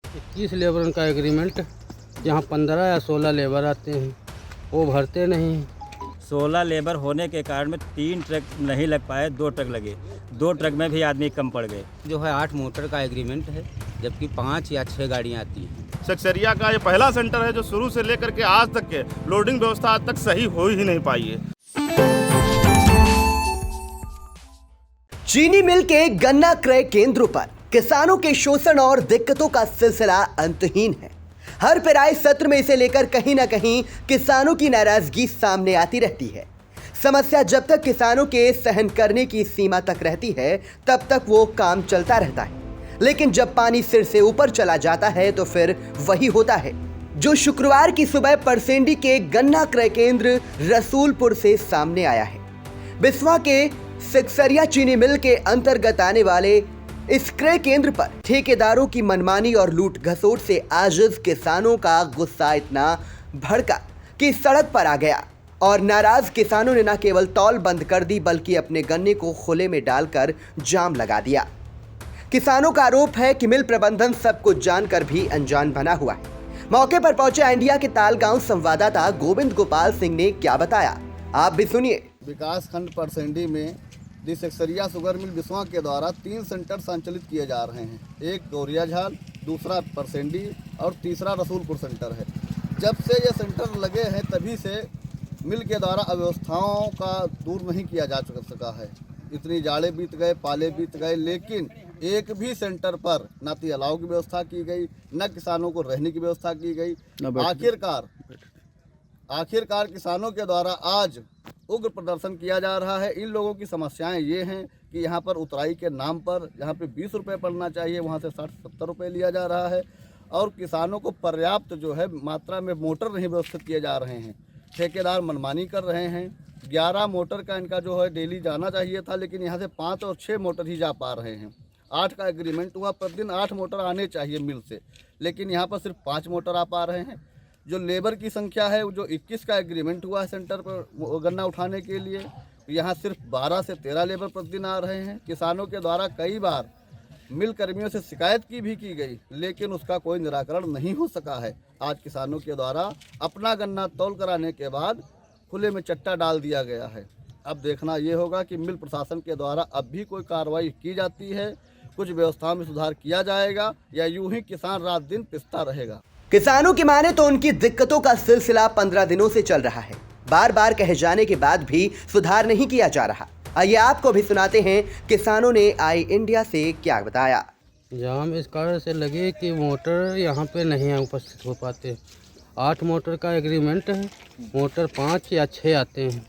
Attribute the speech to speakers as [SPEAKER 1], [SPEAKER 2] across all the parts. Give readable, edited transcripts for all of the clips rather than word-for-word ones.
[SPEAKER 1] 21 labour का agreement, जहाँ 15 या 16 लेबर आते हैं वो भरते नहीं।
[SPEAKER 2] 16 लेबर होने के कारण में 3 ट्रक नहीं लग पाए, 2 ट्रक लगे। 2 ट्रक में भी आदमी कम पड़ गए।
[SPEAKER 3] जो है 8 मोटर का एग्रीमेंट है, जबकि 5 या 6 गाड़ियाँ आती हैं।
[SPEAKER 4] सक्सेरिया का ये पहला सेंटर है जो शुरू से लेकर के आज तक के लोडिंग व्यवस्था आज तक सही हो ही नहीं पाई है।
[SPEAKER 5] चीनी मिल के गन्ना क्रय केंद्रों पर किसानों के शोषण और दिक्कतों का सिलसिला अंतहीन है। हर पेराई सत्र में इसे लेकर कहीं ना कहीं किसानों की नाराजगी सामने आती रहती है। समस्या जब तक किसानों के सहन करने की सीमा तक रहती है तब तक वो काम चलता रहता है, लेकिन जब पानी सिर से ऊपर चला जाता है तो फिर वही होता है जो शुक्रवार की सुबह परसेंडी के गन्ना क्रय केंद्र रसूलपुर से सामने आया है। बिस्वा के सक्सेरिया चीनी मिल के अंतर्गत आने वाले इस क्रय केंद्र पर ठेकेदारों की मनमानी और लूट घसोट से आजिज किसानों का गुस्सा इतना भड़का कि सड़क पर आ गया और नाराज किसानों ने न केवल तौल बंद कर दी बल्कि अपने गन्ने को खुले में डालकर जाम लगा दिया। किसानों का आरोप है कि मिल प्रबंधन सब कुछ जानकर भी अनजान बना हुआ है। मौके पर पहुंचे इंडिया के तालगांव संवाददाता गोविंद गोपाल सिंह ने क्या बताया, आप भी सुनिए।
[SPEAKER 6] विकास खंड परसेंडी में दी सक्सेरिया शुगर मिल बिस्वा के द्वारा 3 सेंटर संचालित किए जा रहे हैं। एक गौरिया झाल, दूसरा परसेंडी और तीसरा रसूलपुर सेंटर है। जब से ये सेंटर लगे हैं तभी से मिल के द्वारा अव्यवस्थाओं का दूर नहीं किया जा सका है। इतनी जाड़े बीत गए, पाले बीत गए, लेकिन एक भी सेंटर पर न तो अलाव की व्यवस्था की गई, न किसानों को रहने की व्यवस्था की गई। आखिरकार किसानों के द्वारा आज उग्र प्रदर्शन किया जा रहा है। इन लोगों की समस्याएं ये हैं कि यहाँ पर उतराई के नाम पर जहाँ पे 20 रुपये पड़ना चाहिए वहाँ से 60-70 रुपये लिया जा रहा है और किसानों को पर्याप्त जो है मात्रा में मोटर नहीं व्यवस्थित किए जा रहे हैं। ठेकेदार मनमानी कर रहे हैं। 11 मोटर का इनका जो है डेली जाना चाहिए था, लेकिन यहाँ से 5 और 6 मोटर ही जा पा रहे हैं। 8 का एग्रीमेंट हुआ, प्रतिदिन 8 मोटर आने चाहिए मिल से, लेकिन यहाँ पर सिर्फ 5 मोटर आ पा रहे हैं। जो लेबर की संख्या है जो 21 का एग्रीमेंट हुआ है सेंटर पर गन्ना उठाने के लिए, यहाँ सिर्फ 12 से 13 लेबर प्रतिदिन आ रहे हैं। किसानों के द्वारा कई बार मिल कर्मियों से शिकायत की गई, लेकिन उसका कोई निराकरण नहीं हो सका है। आज किसानों के द्वारा अपना गन्ना तौल कराने के बाद खुले में चट्टा डाल दिया गया है। अब देखना ये होगा कि मिल प्रशासन के द्वारा अब भी कोई कार्रवाई की जाती है, कुछ व्यवस्था में सुधार किया जाएगा या यूं ही किसान रात दिन पिसता रहेगा।
[SPEAKER 5] किसानों की माने तो उनकी दिक्कतों का सिलसिला 15 दिनों से चल रहा है। बार बार कहे जाने के बाद भी सुधार नहीं किया जा रहा। आइए आपको भी सुनाते हैं किसानों ने आई इंडिया से क्या बताया।
[SPEAKER 1] जाम इस कारण से लगे कि मोटर यहाँ पे नहीं उपस्थित हो पाते। 8 मोटर का एग्रीमेंट है, मोटर 5 या 6 आते हैं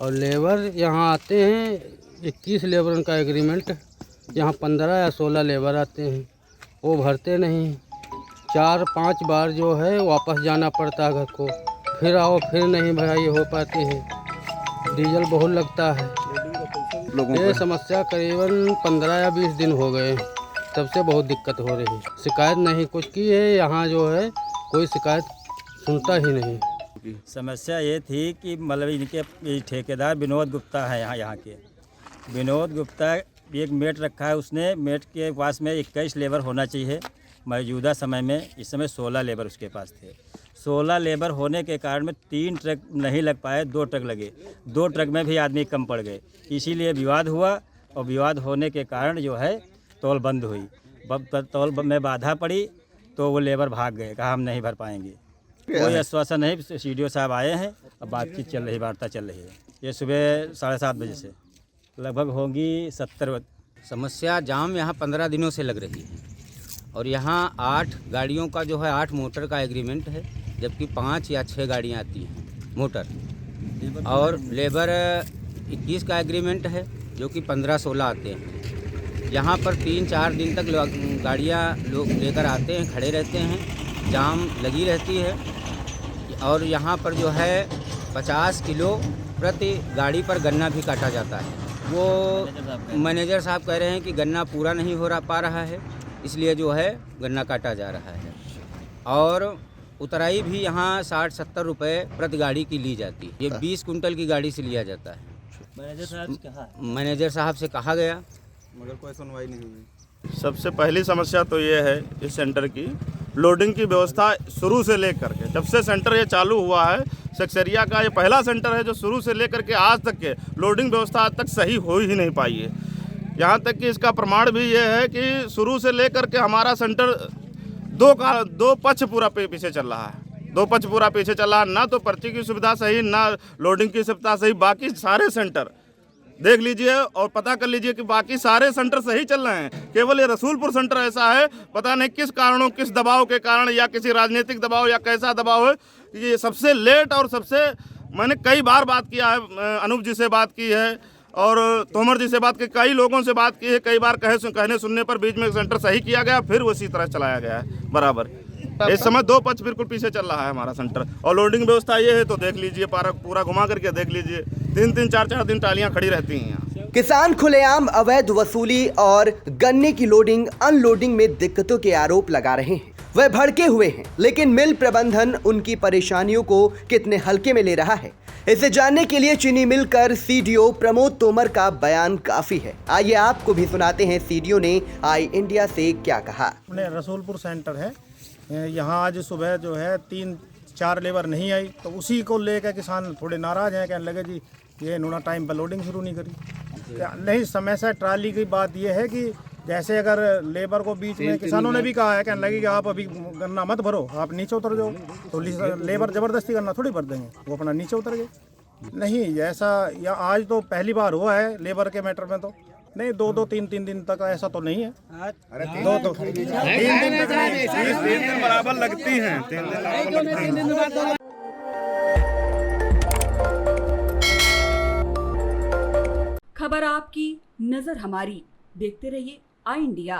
[SPEAKER 1] और लेबर यहाँ आते हैं। 21 लेबर का एग्रीमेंट, जहाँ 15 या 16 लेबर आते हैं वो भरते नहीं। 4-5 बार जो है वापस जाना पड़ता है घर को, फिर आओ फिर नहीं भाई हो पाती है। डीजल बहुत लगता है। ये समस्या करीबन 15 या 20 दिन हो गए, तब से बहुत दिक्कत हो रही है। शिकायत नहीं कुछ की है, यहाँ जो है कोई शिकायत सुनता ही नहीं।
[SPEAKER 2] समस्या ये थी कि मतलब इनके ठेकेदार विनोद गुप्ता है, यहाँ के विनोद गुप्ता एक मेट रखा है। उसने मेट के पास में 21 लेबर होना चाहिए मौजूदा समय में। इस समय 16 लेबर उसके पास थे। 16 लेबर होने के कारण में 3 ट्रक नहीं लग पाए, 2 ट्रक लगे। 2 ट्रक में भी आदमी कम पड़ गए। इसीलिए विवाद हुआ और विवाद होने के कारण जो है तौल बंद हुई। तौल में बाधा पड़ी तो वो लेबर भाग गए, कहा हम नहीं भर पाएंगे। कोई आश्वासन नहीं। CDO साहब आए हैं, अब बातचीत चल रही, वार्ता चल रही है। ये सुबह 7:30 बजे से लगभग होगी 70।
[SPEAKER 3] समस्या जाम यहाँ 15 दिनों से लग रही है और यहाँ 8 गाड़ियों का जो है 8 मोटर का एग्रीमेंट है, जबकि 5 या 6 गाड़ियाँ आती हैं मोटर, और लेबर 21 का एग्रीमेंट है जो कि 15-16 आते हैं। यहाँ पर 3-4 दिन तक गाड़ियाँ लोग लेकर आते हैं, खड़े रहते हैं, जाम लगी रहती है और यहाँ पर जो है 50 किलो प्रति गाड़ी पर गन्ना भी काटा जाता है। वो मैनेजर साहब कह रहे हैं कि गन्ना पूरा नहीं हो पा रहा है, इसलिए जो है गन्ना काटा जा रहा है। और उतराई भी यहाँ 60-70 रुपये प्रति गाड़ी की ली जाती है। ये 20 कुंटल की गाड़ी से लिया जाता है। मैनेजर साहब से कहा गया,
[SPEAKER 6] मगर कोई सुनवाई नहीं हुई।
[SPEAKER 4] सबसे पहली समस्या तो ये है इस सेंटर की लोडिंग की व्यवस्था शुरू से लेकर के जब से सेंटर ये चालू हुआ है सेक्सरिया का ये पहला सेंटर है जो शुरू से लेकर के आज तक के लोडिंग व्यवस्था आज तक सही हो ही नहीं पाई है। यहाँ तक कि इसका प्रमाण भी ये है कि शुरू से लेकर के हमारा सेंटर दो पक्ष पूरा पीछे चल रहा है, 2 पक्ष पूरा पीछे चल रहा है। ना तो पर्ची की सुविधा सही, ना लोडिंग की सुविधा सही। बाकी सारे सेंटर देख लीजिए और पता कर लीजिए कि बाकी सारे सेंटर सही चल रहे हैं। केवल ये रसूलपुर सेंटर ऐसा है, पता नहीं किस कारणों, किस दबाव के कारण या किसी राजनीतिक दबाव या कैसा दबाव है कि ये सबसे लेट और सबसे, मैंने कई बार बात किया है, अनूप जी से बात की है और तोमर जी से बात की, कई लोगों से बात की है। कई बार कहने सुनने पर बीच में सेंटर सही किया गया, फिर उसी तरह चलाया गया है बराबर। इस समय 2 पक्ष बिल्कुल पीछे चल रहा है हमारा सेंटर। और लोडिंग व्यवस्था ये है तो देख लीजिए, पूरा घुमा करके देख लीजिए, 3-3, 4-4 दिन टालियां खड़ी रहती हैं यहाँ।
[SPEAKER 5] किसान खुलेआम अवैध वसूली और गन्ने की लोडिंग अनलोडिंग में दिक्कतों के आरोप लगा रहे हैं। वह भड़के हुए हैं, लेकिन मिल प्रबंधन उनकी परेशानियों को कितने हल्के में ले रहा है, इसे जानने के लिए चीनी मिल कर सीडीओ प्रमोद तोमर का बयान काफी है। आइए आपको भी सुनाते हैं सीडीओ ने आई इंडिया से क्या कहा।
[SPEAKER 7] अपने रसूलपुर सेंटर है, यहाँ आज सुबह जो है 3-4 लेबर नहीं आई, तो उसी को लेकर किसान थोड़े नाराज हैं। कहने लगे जी ये इन्होंने टाइम पर लोडिंग शुरू नहीं करी। नहीं, समय से ट्राली की बात ये है कि जैसे अगर लेबर को बीच में किसानों ने भी कहा है, कहने लगे कि आप अभी गन्ना मत भरो, आप नीचे उतर जाओ, तो लेबर ज़बरदस्ती गन्ना थोड़ी भर देंगे, वो अपना नीचे उतर गए। नहीं, ऐसा या आज तो पहली बार हुआ है लेबर के मैटर में, तो नहीं 2-2, 3-3 दिन तक ऐसा तो नहीं है। 2-3 दिन तक नहीं,
[SPEAKER 4] 3 दिन बराबर लगती हैं, 3 दिन बराबर लगती हैं।
[SPEAKER 8] खबर आपकी, नजर हमारी। देखते रहिए आई इंडिया।